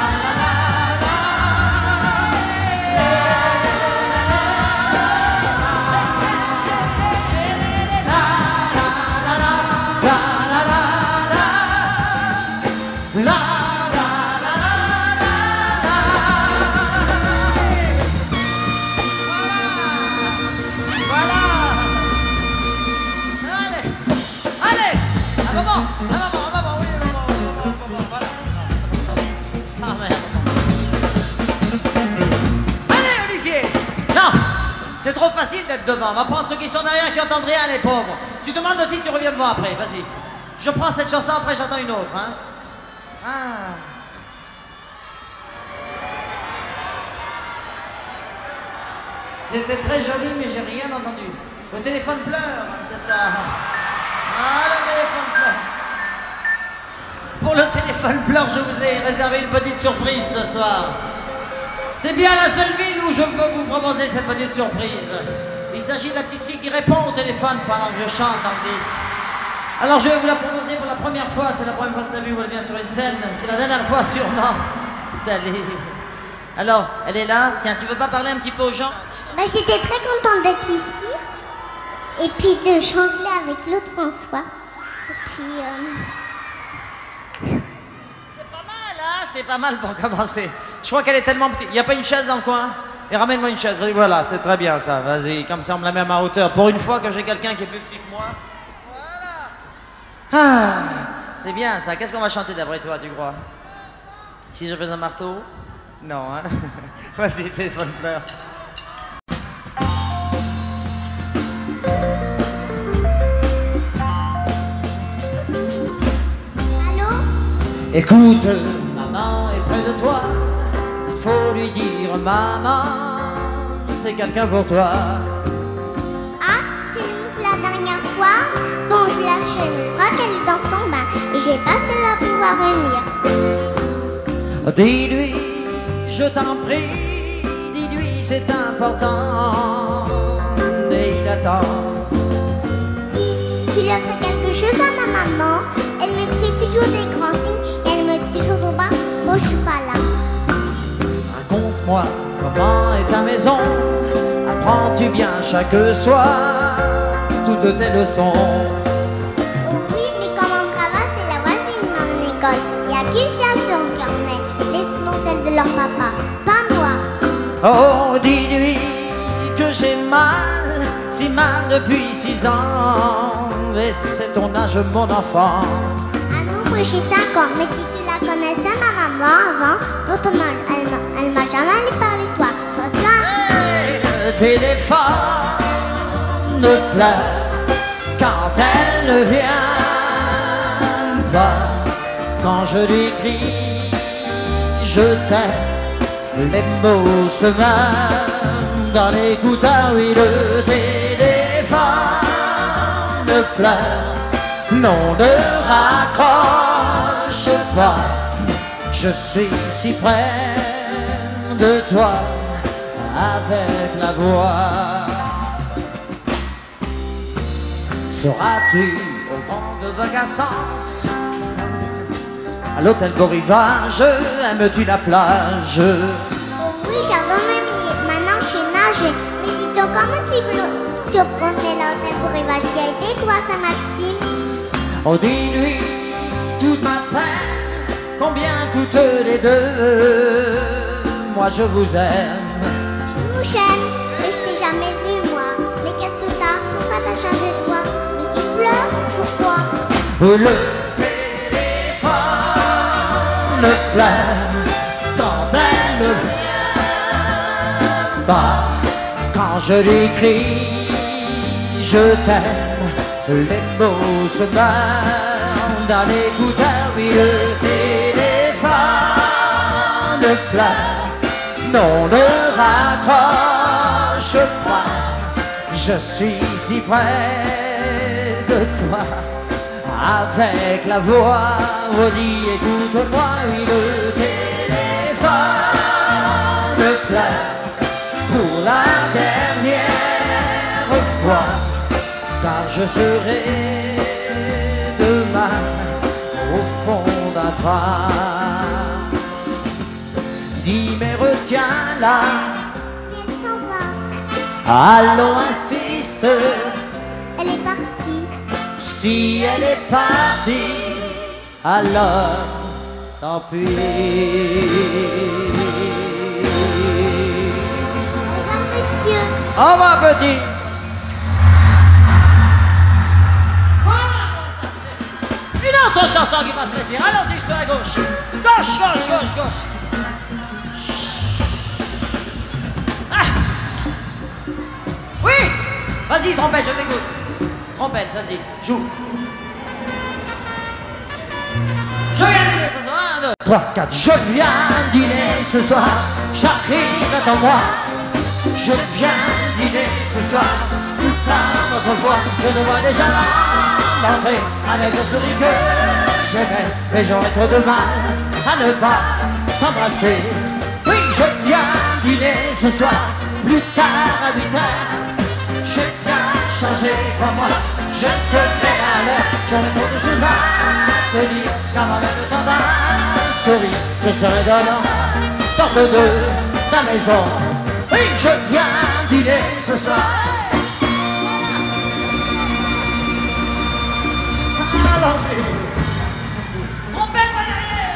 c'est trop facile d'être devant. On va prendre ceux qui sont derrière qui entendent rien, les pauvres. Tu demandes le titre, tu reviens devant après. Vas-y. Je prends cette chanson, après j'entends une autre. Hein. Ah. C'était très joli, mais j'ai rien entendu. Le téléphone pleure, c'est ça. Ah, le téléphone pleure. Pour le téléphone pleure, je vous ai réservé une petite surprise ce soir. C'est bien la seule ville où je peux vous proposer cette petite surprise. Il s'agit de la petite fille qui répond au téléphone pendant que je chante dans le disque. Alors je vais vous la proposer pour la première fois. C'est la première fois de sa vie où elle vient sur une scène. C'est la dernière fois sûrement. Salut. Alors, elle est là. Tiens, tu veux pas parler un petit peu aux gens? Bah, j'étais très contente d'être ici. Et puis de chanter avec Claude François. puis... C'est pas mal, hein? C'est pas mal pour commencer. Je crois qu'elle est tellement petite. Il y a pas une chaise dans le coin? Et ramène-moi une chaise. Voilà, c'est très bien ça. Vas-y, comme ça on me la met à ma hauteur. Pour une fois que j'ai quelqu'un qui est plus petit que moi. Voilà. Ah, c'est bien ça. Qu'est-ce qu'on va chanter d'après toi, tu crois? Si je fais un marteau? Non, hein? Vas-y, téléphone pleure. Allô? Écoute, maman est près de toi. Il faut lui dire, maman, c'est quelqu'un pour toi. Ah, c'est Louise la dernière fois. Bon, je lâche, je crois qu'elle est dans son bain. Et j'ai pas si elle va pouvoir venir. Dis-lui, je t'en prie, dis-lui, c'est important. Et il attend. Dis, tu lui as fait quelque chose à ma maman. Elle me fait toujours des grands signes. Et elle me dit toujours au bas, oh, je suis pas là. Raconte-moi comment est ta maison. Apprends-tu bien chaque soir toutes tes leçons? Oh oui, mais comment on travaille, c'est la voisine de mon école. Il y a qu'une seule sur le carnet. Les noms, celles de leur papa, pas moi. Oh, dis-lui que j'ai mal, si mal depuis 6 ans. Et c'est ton âge, mon enfant. Ah non, moi j'ai 5 ans. Mais si tu la connaissais, ma maman, avant, pourtant elle m'a jamais parlé de toi. Toi, ça. Le téléphone pleure quand elle ne vient pas. Quand je lui crie, je t'aime, les mots se meurent dans l'écouteur. Oui, le téléphone pleure. Non, ne raccroche pas. Je suis si près de toi avec la voix. Seras-tu aux grandes vacances? À l'hôtel Beau Rivage, aimes-tu la plage? Oh oui, j'adore m'amuser. Maintenant, je sais nager. Mais dis-toi, comment tu connais l'hôtel pour Rivage? Tu as été, toi, Saint-Maxime? Oh, dis-lui toute ma peine, combien toutes les deux, moi je vous aime. Tu nous j'aime, mais je t'ai jamais vu, moi. Mais qu'est-ce que t'as? Pourquoi t'as changé de toi? Mais tu pleures? Pourquoi? Le téléphone pleure quand elle ne vient pas. Quand je lui crie, je t'aime, les mots se meurent dans l'écouteur. Oui, le téléphone pleure. Non, ne raccroche pas. Je suis si près de toi avec la voix. Oh, dis, écoute-moi. Oui, le téléphone pleure pour la dernière fois. Car je serai demain au fond d'un train. Dis, mais retiens-la. Elle s'en va. Allons, insiste. Elle est partie. Si elle est partie, alors tant pis. Au revoir, monsieur. Au revoir, petit. Une autre chanson qui fasse plaisir. Allons-y sur la gauche. Gauche, gauche, gauche, gauche. Ah. Oui. Vas-y, trompette, je t'écoute. Trompette, vas-y, joue. Je viens dîner ce soir. 1, 2, 3, 4. Je viens dîner ce soir. J'arrive, attends-moi. Je viens dîner ce soir. Par notre voix, je te vois déjà là. D'entrer avec le sourire que j'aimais. Mais j'aurais trop de mal à ne pas t'embrasser. Oui, je viens dîner ce soir. Plus tard à 8 heures. J'ai bien changé, crois-moi. Je serai à l'heure. J'aurai trop de choses à te dire. Car avec le temps d'un sourire, je serai dehors, porte de ta maison. Oui, je viens dîner ce soir. Alors allons-y. Trompette, va derrière.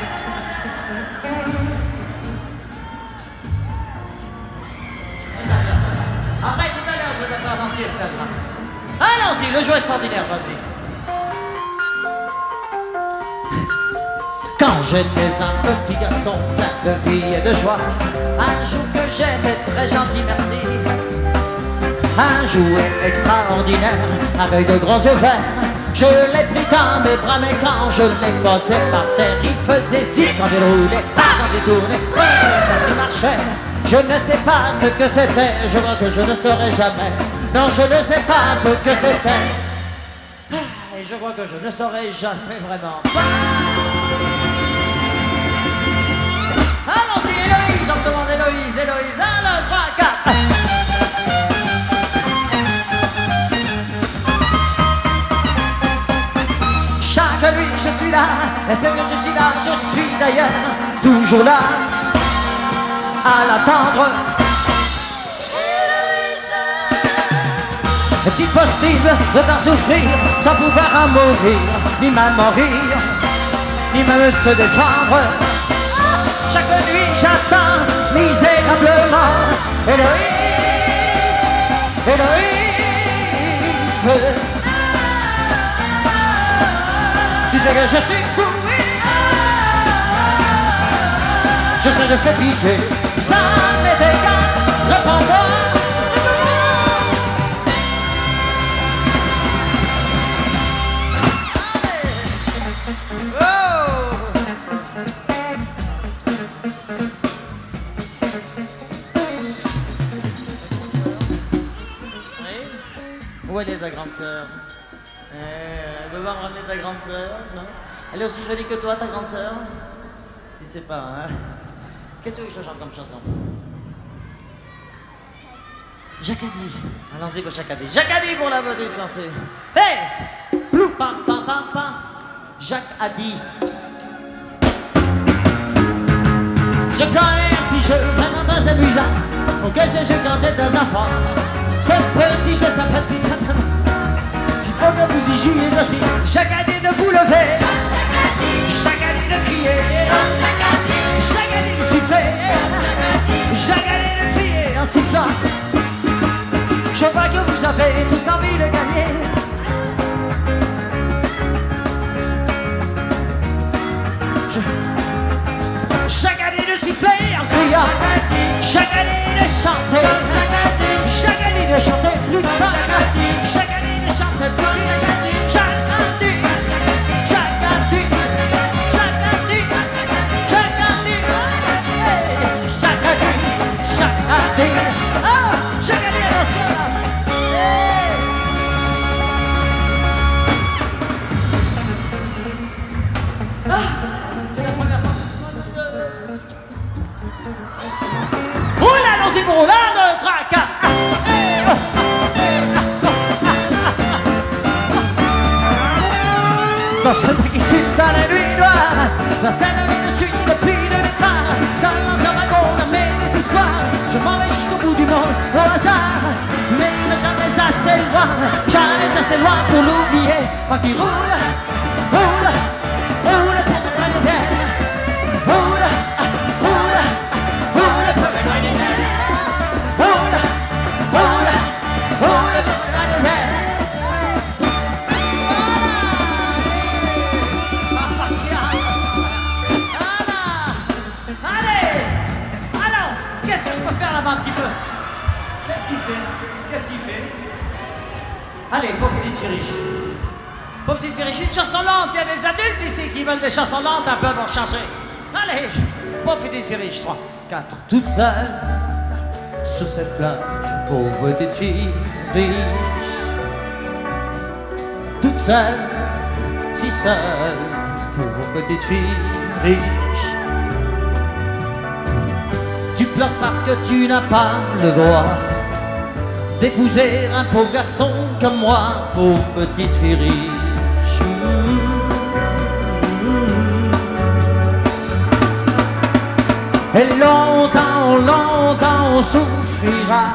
Après, tout à l'heure, je vais te faire mentir, celle-là. Allons-y, le jeu extraordinaire, vas-y. Quand j'étais un petit garçon plein de vie et de joie, un jour que j'étais très gentil, merci. Un jouet extraordinaire avec de grands yeux verts. Je l'ai pris dans mes bras, mais quand je l'ai posé par terre, il faisait si quand il roulait, quand il tournait, quand il marchait. Je ne sais pas ce que c'était, je crois que je ne saurais jamais. Non, je ne sais pas ce que c'était. Et je crois que je ne saurais jamais vraiment. Allons-y, Héloïse, on me demande Héloïse, Héloïse, 1, 2, 3, 4. Chaque nuit je suis là, et c'est que je suis là, je suis d'ailleurs toujours là, à l'attendre. Est-il possible de t'en souffrir sans pouvoir en mourir, ni même en rire, ni même se défendre? Chaque nuit j'attends misérablement Héloïse, Héloïse. Tu sais que je suis fou, je sais, je fais pitié, ça m'est égal, réponds-moi. Où elle est ta grande sœur? Elle veut pas me ramener ta grande sœur, non? Elle est aussi jolie que toi, ta grande sœur? Tu sais pas, hein? Qu'est-ce que tu veux que je chante comme chanson? Jacadi. Allons-y pour Jacadi. Jacadi pour la beauté fiancée. Hey! Plou, pam, pam, pam, pam. Jacques a dit. Je connais un petit jeu vraiment très amusant auquel j'ai joué quand j'étais enfant. Ce petit jeu s'appelle si simplement. Il faut que vous y jouiez aussi. Chaque année de vous lever, chaque année de crier, chaque année de siffler, chaque année de crier en sifflant. Je vois que vous avez tous envie de gagner. Chaque année de siffler en criant, chaque année de chanter, chaque année de chanter plus fort, chaque année de chanter plus vite, chaque année, chaque année, chaque année, chaque année, chaque année, chaque année, oh, chaque année, attention là. Ah, c'est la première fois. Allons-y pour rouler, 1, 2, 3, 4. Dans cette inquiétude, dans la nuit noire, dans cette nuit je suis depuis le départ. Seul dans un wagon, mes espoirs. Je m'en vais jusqu'au bout du monde, au hasard. Mais jamais assez loin, jamais assez loin pour l'oublier. Moi qui roule, roule, roule pour me loin d'elle. Roule, roule, roule pour me loin d'elle. Un petit peu. Qu'est-ce qu'il fait? Qu'est-ce qu'il fait? Allez, pauvre petite fille riche. Pauvre petite fille riche, une chanson lente. Il y a des adultes ici qui veulent des chansons lentes un peu pour changer. Allez, pauvre petite fille riche. 3, 4. Toute seule sur cette plage, pauvre petite fille riche. Toute seule, si seule, pauvre petite fille riche. Tu pleures parce que tu n'as pas le droit d'épouser un pauvre garçon comme moi, pauvre petite fille riche. Et longtemps, longtemps on souffrira,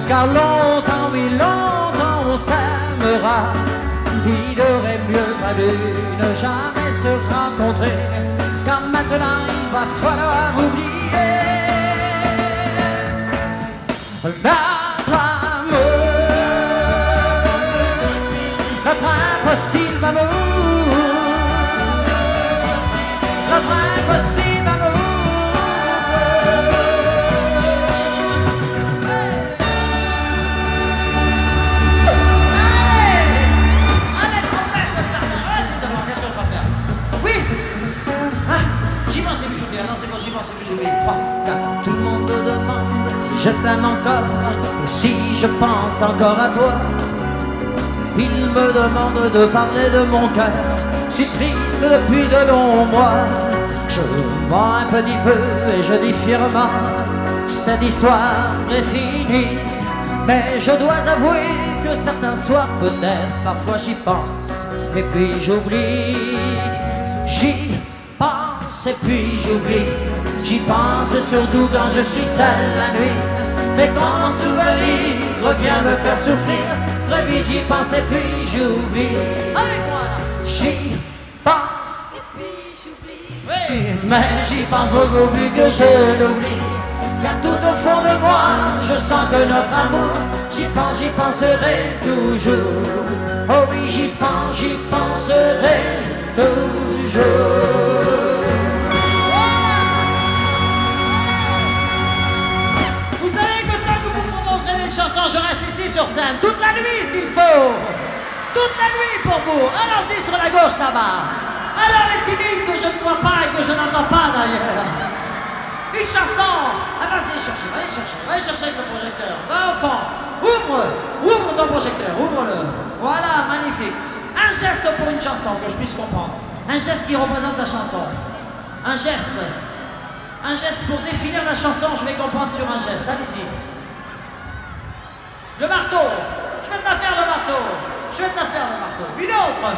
car longtemps, oui, longtemps on s'aimera. Il aurait mieux valu ne jamais se rencontrer, car maintenant il va falloir oublier notre amour, notre impossible amour, notre impossible amour. Alors c'est bon, j'y pense, c'est plus 3, 4. Tout le monde me demande si je t'aime encore, et si je pense encore à toi. Il me demande de parler de mon cœur, si triste depuis de longs mois. Je bois un petit peu et je dis fièrement, cette histoire est finie. Mais je dois avouer que certains soirs peut-être, parfois j'y pense, et puis j'oublie. J'y pense et puis j'oublie. J'y pense surtout quand je suis seul la nuit. Mais quand mon souvenir revient me faire souffrir, très vite j'y pense et puis j'oublie. Avec moi là. J'y pense et puis j'oublie. Oui, mais j'y pense beaucoup plus que je l'oublie. Car tout au fond de moi, je sens que notre amour, j'y penserai toujours. Oh oui, j'y penserai toujours. Chansons, je reste ici sur scène toute la nuit s'il faut. Toute la nuit pour vous. Allons-y sur la gauche là-bas. Alors les timides que je ne vois pas et que je n'entends pas d'ailleurs. Une chanson. Ah vas-y chercher, allez chercher avec le projecteur. Va au fond. Ouvre ton projecteur, ouvre-le. Voilà, magnifique. Un geste pour une chanson que je puisse comprendre. Un geste qui représente la chanson. Un geste pour définir la chanson, je vais comprendre sur un geste. Allez-y. Le marteau, je vais te la faire le marteau. Une autre.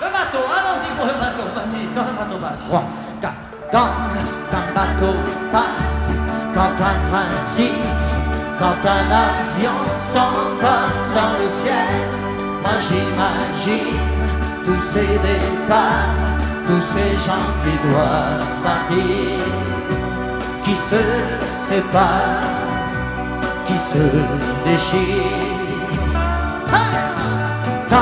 Le bateau, allons-y pour le bateau. Vas-y, quand le bateau passe. 3, 4. Quand un bateau passe, quand un train siffle, quand un avion s'envole dans le ciel, moi j'imagine tous ces départs, tous ces gens qui doivent partir, qui se séparent, qui se déchire. Quand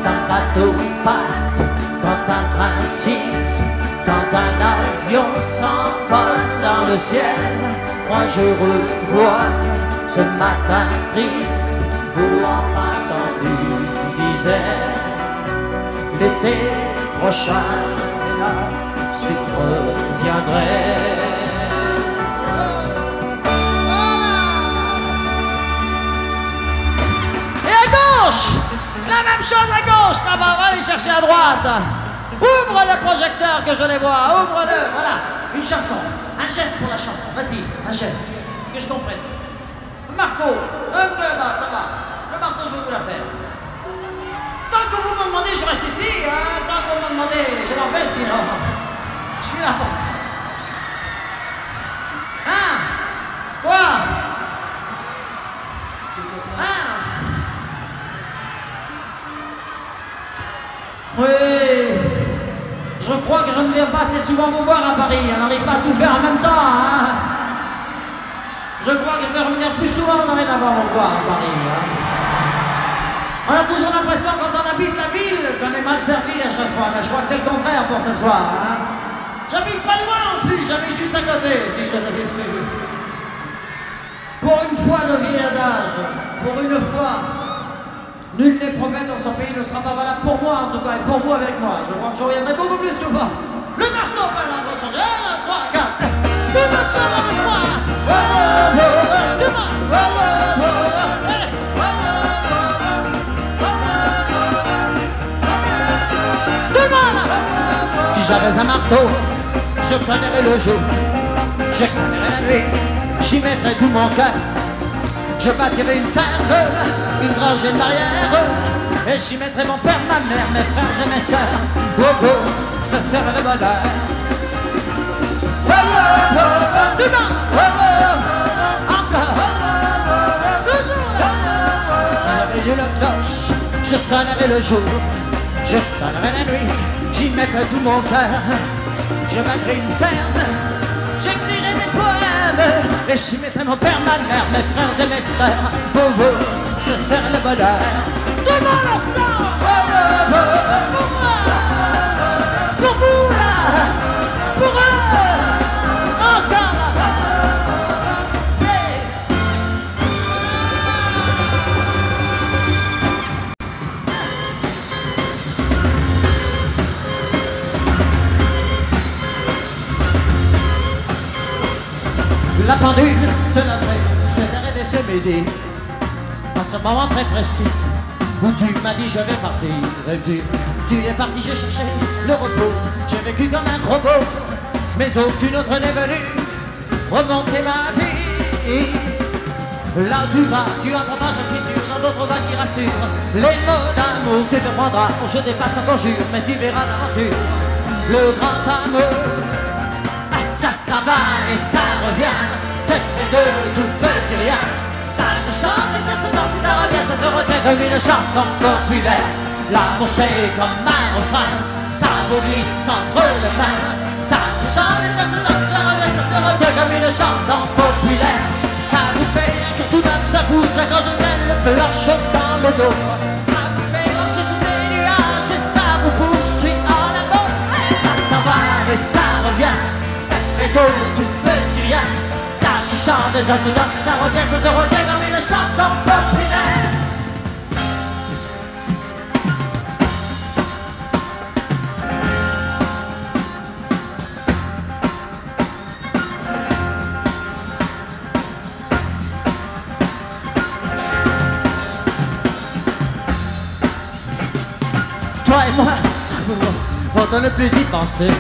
un bateau passe, quand un train siffle, quand un avion s'envole dans le ciel, moi je revois ce matin triste où on m'a entendu disait l'été prochain, hélas, tu reviendrais. La même chose à gauche, là-bas, va aller chercher à droite. Ouvre le projecteur que je les vois, ouvre-le, voilà. Une chanson, un geste pour la chanson, vas-y, un geste, que je comprenne. Marco, ouvre là-bas, ça va. Le marteau, je vais vous la faire. Tant que vous me demandez, je reste ici, hein. Tant que vous me demandez, je m'en vais, sinon, je suis là pour ça. Hein? Quoi? Oui, je crois que je ne viens pas assez souvent vous voir à Paris. On n'arrive pas à tout faire en même temps, hein. Je crois que je vais revenir plus souvent dorénavant vous voir à Paris, hein. On a toujours l'impression quand on habite la ville qu'on est mal servi à chaque fois, mais je crois que c'est le contraire pour ce soir, hein. J'habite pas loin en plus, j'habite juste à côté, si je avais su. Pour une fois, le vieil adage, pour une fois, nul n'est prophète dans son pays ne sera pas valable pour moi en tout cas, et pour vous avec moi. Je crois que je reviendrai beaucoup plus souvent. Le marteau peut la changer. 1, 3, 4. Tout le monde chante avec moi. Tout le monde. Tout le monde. Si j'avais un marteau, je connaîtrais le jour, je connaîtrais la nuit, j'y mettrais tout mon cœur. Je bâtirais une ferme, une grange et une barrière, et j'y mettrais mon père, ma mère, mes frères et mes sœurs. Oh oh, ça serait le bonheur. Oh oh, tout le monde. Oh oh, encore. Toujours. Si j'avais eu la cloche Je sonnerai le jour, je sonnerai la nuit, j'y mettrai tout mon cœur. Je battrai une ferme, j'écrirai des poèmes, et j'y mettrai mon père, ma mère, mes frères et mes sœurs. Pour vous, je serai le bonheur. Tout le monde ensemble. Pour moi, pour vous là, pour eux, encore là. La pendule de la veille s'est arrêtée ce midi, à ce moment très précis où tu m'as dit je vais partir. Et puis tu es parti, j'ai cherché le repos, j'ai vécu comme un robot, mais aucune autre n'est venue remonter ma vie. Là où tu vas, tu entendras, je suis sûr, dans d'autres voix qui rassurent. Les mots d'amour tu te prendras, je dépasse encore jure, mais tu verras l'aventure, le grand amour. Ça va et ça revient, c'est fait de tout petit rien. Ça se chante et ça se danse, ça revient, ça se retient comme une chanson populaire. L'amour c'est comme un refrain, ça vous glisse entre les mains. Ça se chante et ça se danse, ça revient, ça se retient comme une chanson populaire. Ça vous fait que tout d'un coup ça pousse quand je zèle le blanche dans le dos. Ça vous fait marcher sous les nuages et ça vous poursuit en avant. Ça va et ça revient, et tout petit rien, ça se chante, ça se danse, ça revient, ça se retient comme une chanson populaire. Toi et moi, on ne plus y penser.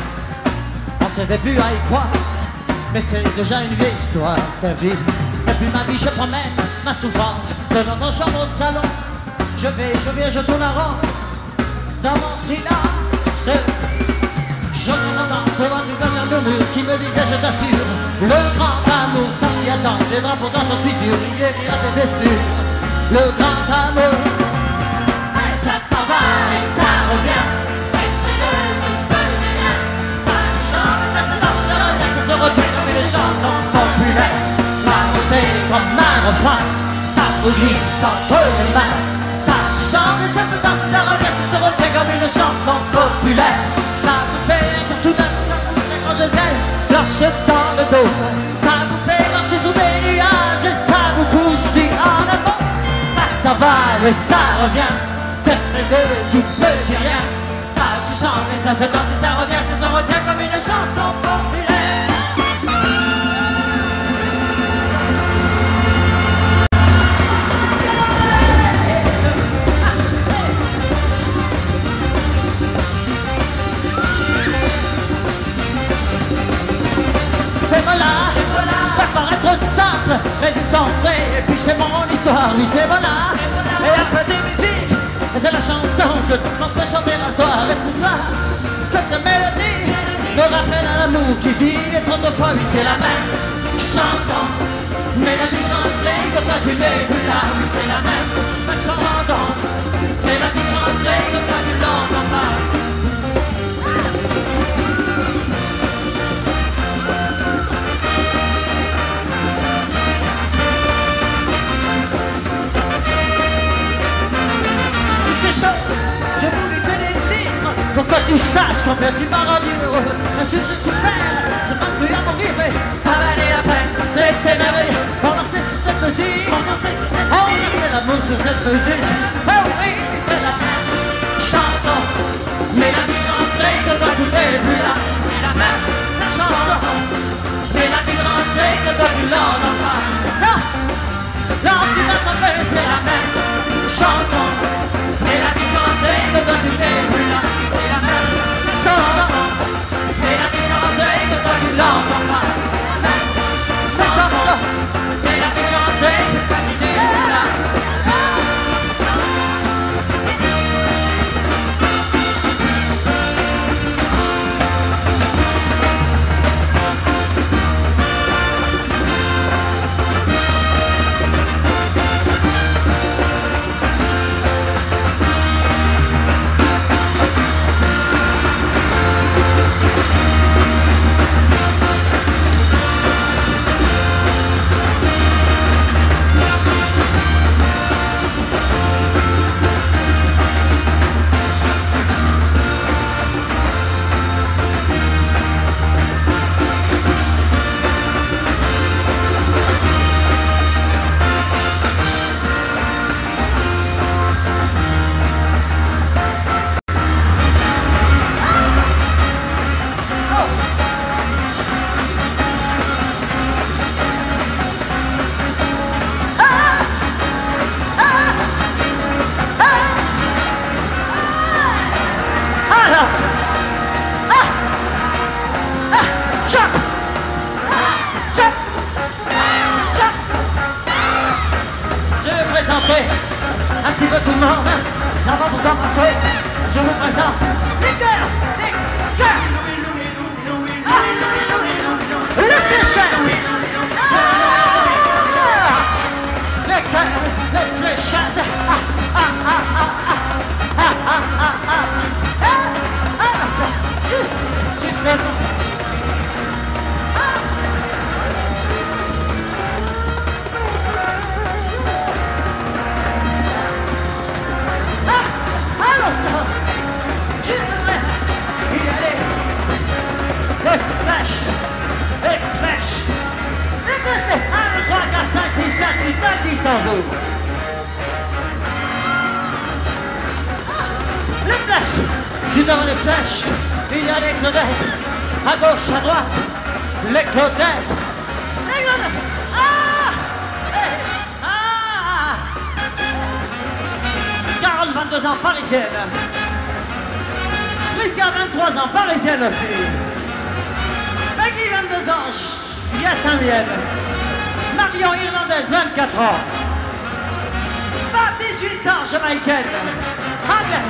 C'était plus à y croire, mais c'est déjà une vieille histoire de vie. Depuis ma vie je promène ma souffrance de notre chambre au salon. Je vais, je tourne en rond dans mon silence. Je m'entends devant du comme un murmure qui me disait je t'assure, le grand amour ça s'y attend, les draps pourtant j'en suis sûr, il guérira tes blessures. Le grand amour, et ça s'en va et ça revient. Ça retient comme une chanson populaire. L'amour c'est comme un refrain, ça vous glisse entre les mains. Ça se chante et ça se danse, ça revient, ça se retient comme une chanson populaire. Ça vous fait que tout d'un coup ça pousse quand je zèle, lâche dans le dos. Ça vous fait marcher sous des nuages et ça vous pousse en avant. Ça va et ça revient, c'est fait de tout petit rien. Ça se chante et ça se danse et ça revient, ça se retient comme une chanson populaire. Va paraître simple, mais ils sont vrais. Et puis c'est mon histoire, oui c'est voilà. Et un peu de musique, c'est la chanson que l'on peut chanter un soir. Et ce soir, cette mélodie me rappelle à l'amour qui vit. Et trop de fois, oui c'est la même chanson. Mélodie dansée que toi tu n'es plus là. Oui c'est la même chanson. Mélodie dansée que toi tu l'entends pas. J'ai voulu te le dire pour que tu saches combien tu m'as rendu heureux. Bien sûr j'ai souffert, j'ai pas cru à mourir, mais ça valait la peine. C'était merveilleux, on dansait sur cette musique, on vivait l'amour sur cette musique. Oh oui, c'est la même chanson, mais la vie dansée que toi tu n'es plus là. C'est la même chanson, mais la vie dansée que toi tu l'entends pas. Non, non tu n'entends pas, c'est la même chanson. Et la vie dansée que toi tu n'es plus là. C'est la même chanson. Et la vie dansée que toi tu l'entends pas. C'est la même chanson. Et la vie dansée que toi tu n'es plus là. monde, avant de commencer, je vous présente les cœurs, les cœurs. Les fléchettes. Les cœurs, les fléchettes. Ça, juste devant. Alors ça, juste devant. Il y a les flèches. Les flèches. Les flèches, 1, 2, 3, 4, 5, 6, 7, 8, 9, 10, 11, 12. Les flèches. Juste devant les flèches, il y a les Claudettes. À gauche, à droite, les Claudettes. Les Claudettes. Carole, 22 ans, parisienne. Prisca, 23 ans, parisienne aussi. Peggy, 22 ans, vietnamienne. Marion, irlandaise, 24 ans. Pat, 18 ans, jamaïcaine. Agnes,